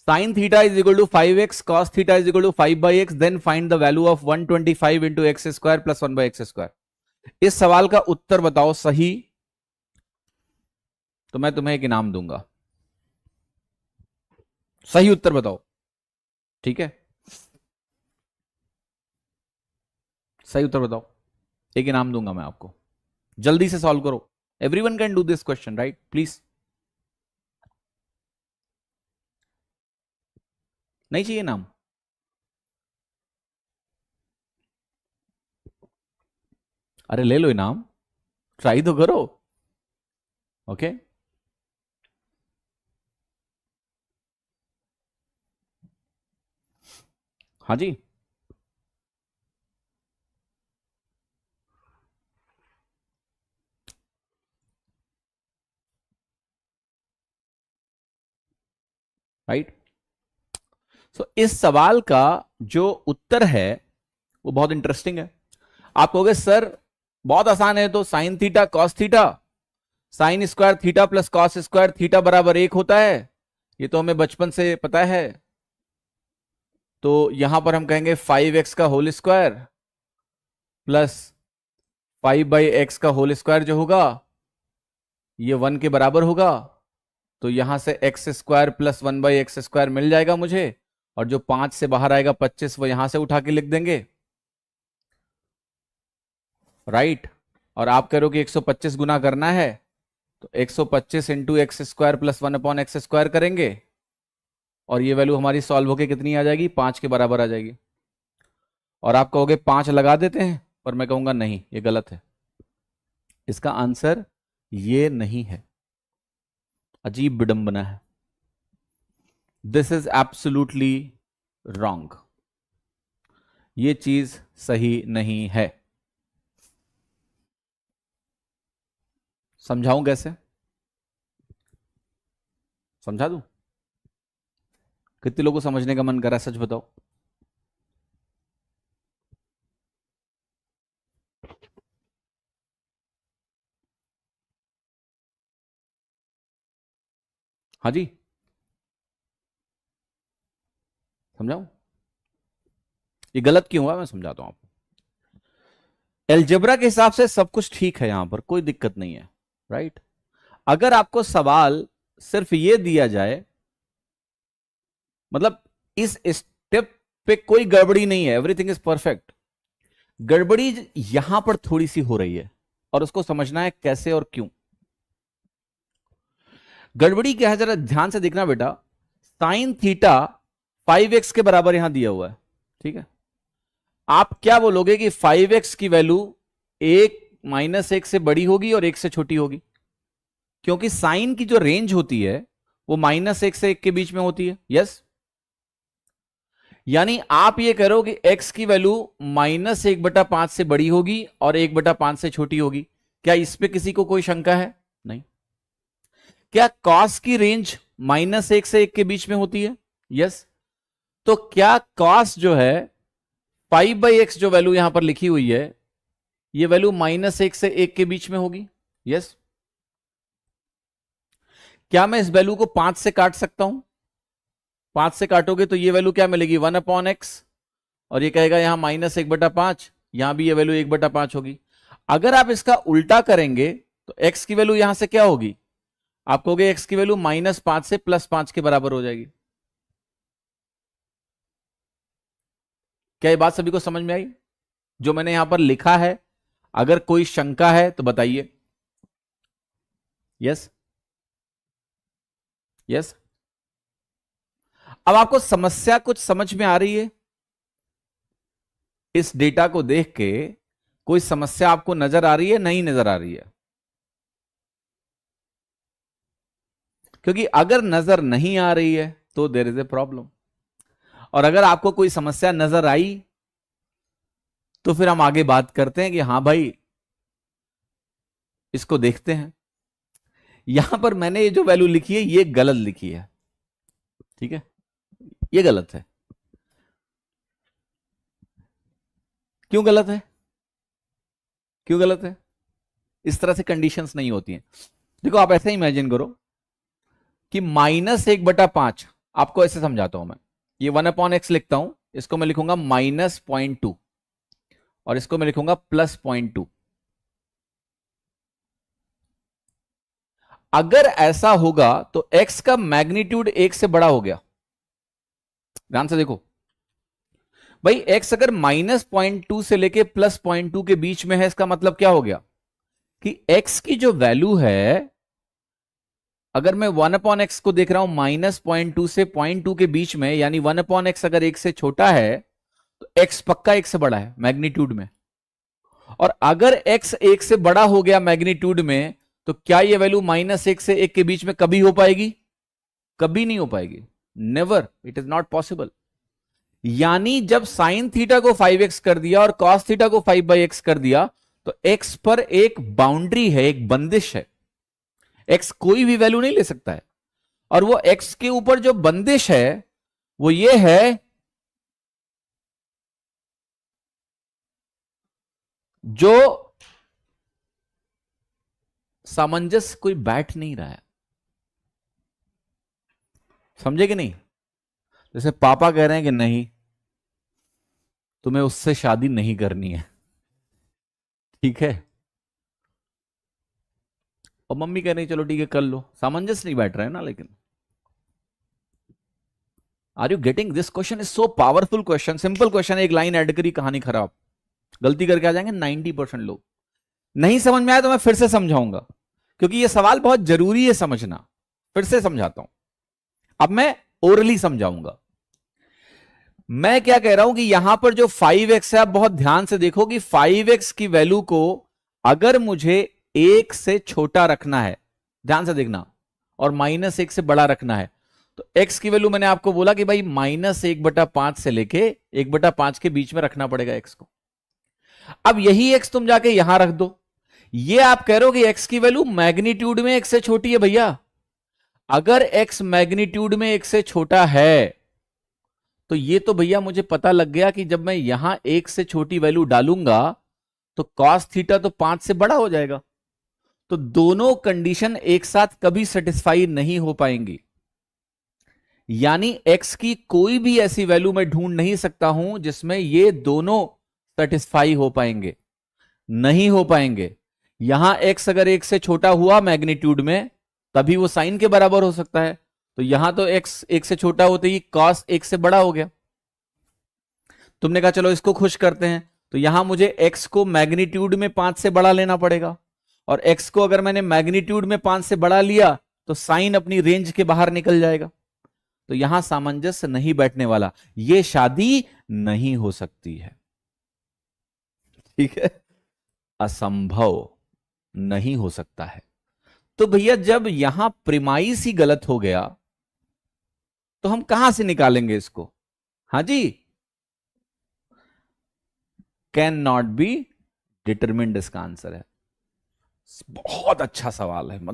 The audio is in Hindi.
Sign theta is equal to 5x, cos theta is equal to 5/x, then find the value of 125 into X square plus 1/x²। इस सवाल का उत्तर बताओ सही तो मैं तुम्हें एक इनाम दूंगा। सही उत्तर बताओ, ठीक है? सही उत्तर बताओ, एक इनाम दूंगा मैं आपको। जल्दी से सॉल्व करो। Everyone can do this question, right? Please. नहीं चाहिए नाम? अरे ले लो इनाम, ट्राई तो करो। ओके हाँ जी, राइट। सो इस सवाल का जो उत्तर है वो बहुत इंटरेस्टिंग है। आप कहोगे सर बहुत आसान है, तो sine theta cos theta, sine square theta plus cos square theta बराबर 1 होता है, ये तो हमें बचपन से पता है। तो यहां पर हम कहेंगे 5x का होल स्क्वायर प्लस 5/x का होल स्क्वायर जो होगा ये 1 के बराबर होगा। तो यहां से एक्स स्क्वायर प्लस 1/x² मिल जाएगा मुझे, और जो 5 से बाहर आएगा 25 वो यहां से उठा के लिख देंगे, राइट। और आप कह रहे हो कि 125 गुना करना है, तो 125 into X square plus 1/x² करेंगे, और ये वैल्यू हमारी सॉल्व होके कितनी आ जाएगी? 5 के बराबर आ जाएगी। और आप कहोगे 5 लगा देते हैं, पर मैं कहूंगा नहीं, ये गलत है। इसका आंसर ये नहीं है। अजीब विडंबना है। This is absolutely wrong. ये चीज सही नहीं है। समझाऊं कैसे? समझा दूं? कितने लोगों को समझने का मन कर रहा है, सच बताओ। हाँ जी, समझाऊं? ये गलत क्यों हुआ मैं समझाता हूं आपको। एलजेब्रा के हिसाब से सब कुछ ठीक है, यहां पर कोई दिक्कत नहीं है, राइट। अगर आपको सवाल सिर्फ ये दिया जाए, मतलब इस स्टेप पे कोई गड़बड़ी नहीं है, एवरीथिंग इज परफेक्ट, गड़बड़ी यहां पर थोड़ी सी हो रही है, और उसको समझना है कैसे और क्यों। गड़बड़ी क्या है जरा ध्यान से देखना बेटा। साइन थीटा 5x के बराबर यहां दिया हुआ है, ठीक है। आप क्या बोलोगे कि 5x की वैल्यू 1 -1 से बड़ी होगी और 1 से छोटी होगी, क्योंकि साइन की जो रेंज होती है वो -1 से 1 के बीच में होती है। यस, यानी आप ये कह रहे हो कि x की वैल्यू -1/5 से बड़ी होगी और 1/5 से छोटी होगी। क्या इस पे किसी को कोई शंका है? नहीं। क्या cos की रेंज -1 से 1 के बीच में होती है? यस। तो क्या cos जो है 5/x जो वैल्यू यहां पर लिखी हुई है, ये वैल्यू -1 से 1 के बीच में होगी? यस। क्या मैं इस वैल्यू को 5 से काट सकता हूं? 5 से काटोगे तो ये वैल्यू क्या मिलेगी? 1/x, और ये कहेगा यहां -1/5, यहां भी ये वैल्यू 1/5 होगी। अगर आप इसका उल्टा करेंगे तो x की वैल्यू यहां से क्या होगी? आप कहोगे x की वैल्यू -5 से +5 के बराबर हो जाएगी। क्या ये बात सभी को समझ में आई जो मैंने यहां पर लिखा है? अगर कोई शंका है तो बताइए। Yes, yes. अब आपको समस्या कुछ समझ में आ रही है? इस डेटा को देख के कोई समस्या आपको नजर आ रही है? नहीं नजर आ रही है? क्योंकि अगर नजर नहीं आ रही है तो देयर इज ए प्रॉब्लम, और अगर आपको कोई समस्या नजर आई तो फिर हम आगे बात करते हैं कि हां भाई इसको देखते हैं। यहां पर मैंने ये जो वैल्यू लिखी है ये गलत लिखी है, ठीक है, ये गलत है। क्यों गलत है? क्यों गलत है? इस तरह से कंडीशंस नहीं होती हैं। देखो आप ऐसे इमेजिन करो कि -1/5, आपको ऐसे समझाता हूं मैं, ये 1/x लिखता हूं, इसको मैं लिखूंगा -0.2 और इसको मैं लिखूंगा +0.2। अगर ऐसा होगा तो x का मैग्नीट्यूड 1 से बड़ा हो गया। ध्यान से देखो भाई, x अगर -0.2 से लेके +0.2 के बीच में है, इसका मतलब क्या हो गया कि x की जो वैल्यू है, अगर मैं 1/x को देख रहा हूं -0.2 से 0.2 के बीच में, यानी 1/x अगर 1 से छोटा है तो x पक्का 1 से बड़ा है मैग्नीट्यूड में। और अगर x 1 से बड़ा हो गया मैग्नीट्यूड में, तो क्या ये वैल्यू -1 से 1 के बीच में कभी हो पाएगी? कभी नहीं हो पाएगी, never, it is not possible. यानी जब साइन थीटा को 5x कर दिया और कॉस थीटा को 5/x कर दिया, तो x पर एक बाउंड्री है, एक बंदिश है, x कोई भी वैल्यू नहीं ले सकता है। और वो x के ऊपर जो बंदिश है वो ये है, जो सामंजस्य कोई बैठ नहीं रहा है। समझे कि नहीं? जैसे पापा कह रहे हैं कि नहीं, तुम्हें उससे शादी नहीं करनी है, ठीक है, और मम्मी कह रही चलो ठीक है कर लो, सामंजस्य नहीं बैठ रहा है ना। लेकिन are you getting? This question is so powerful question, simple question, एक लाइन ऐड करी कहानी खराब, गलती करके आ जाएंगे 90% लोग। नहीं समझ में आया तो मैं फिर से समझाऊंगा, क्योंकि यह सवाल बहुत जरूरी है समझना। फिर से समझाता हूं, अब मैं ओरली समझाऊंगा। मैं क्या कह रहा हूं कि यहां पर जो 5x है, आप बहुत ध्यान से देखो कि 5x की वैल्यू को अगर मुझे 1 से छोटा रखना है, ध्यान से देखना, और -1 से बड़ा रखना है, तो x की वैल्यू मैंने आपको बोला कि भाई -1/5 से लेके 1/5 के बीच में रखना पड़ेगा x को। अब यही x तुम जाके यहां रख दो, ये आप कह रहे हो कि x की वैल्यू मैग्नीट्यूड में 1 से छोटी है। भैया अगर x मैग्नीट्यूड में 1 से छोटा है, तो ये तो भैया मुझे पता लग गया कि जब मैं यहां 1 से छोटी वैल्यू डालूंगा तो cos थीटा तो 5 से बड़ा हो जाएगा। तो दोनों कंडीशन एक साथ कभी सेटिस्फाई नहीं हो पाएंगी। यानी x की कोई भी ऐसी वैल्यू मैं ढूंढ नहीं सकता हूं जिसमें ये दोनों सेटिस्फाई हो पाएंगे, नहीं हो पाएंगे। यहां x अगर 1 से छोटा हुआ मैग्नीट्यूड में, तभी वो साइन के बराबर हो सकता है। तो यहां तो x 1 से छोटा होते ही cos 1 से बड़ा हो गया। तुमने कहा चलो इसको खुश करते हैं, तो यहां मुझे x को मैग्नीट्यूड में 5 से बड़ा लेना पड़ेगा, और x को अगर मैंने मैग्नीट्यूड में 5 से बड़ा लिया तो साइन अपनी रेंज के बाहर निकल जाएगा। तो यहां सामंजस्य नहीं बैठने वाला, यह शादी नहीं हो सकती है, ठीक है, असंभव, नहीं हो सकता है। तो भैया जब यहां प्रिमाइस ही गलत हो गया तो हम कहां से निकालेंगे इसको? हां जी, कैन नॉट बी डिटरमिन्ड इसका आंसर है। बहुत अच्छा सवाल है, मतलब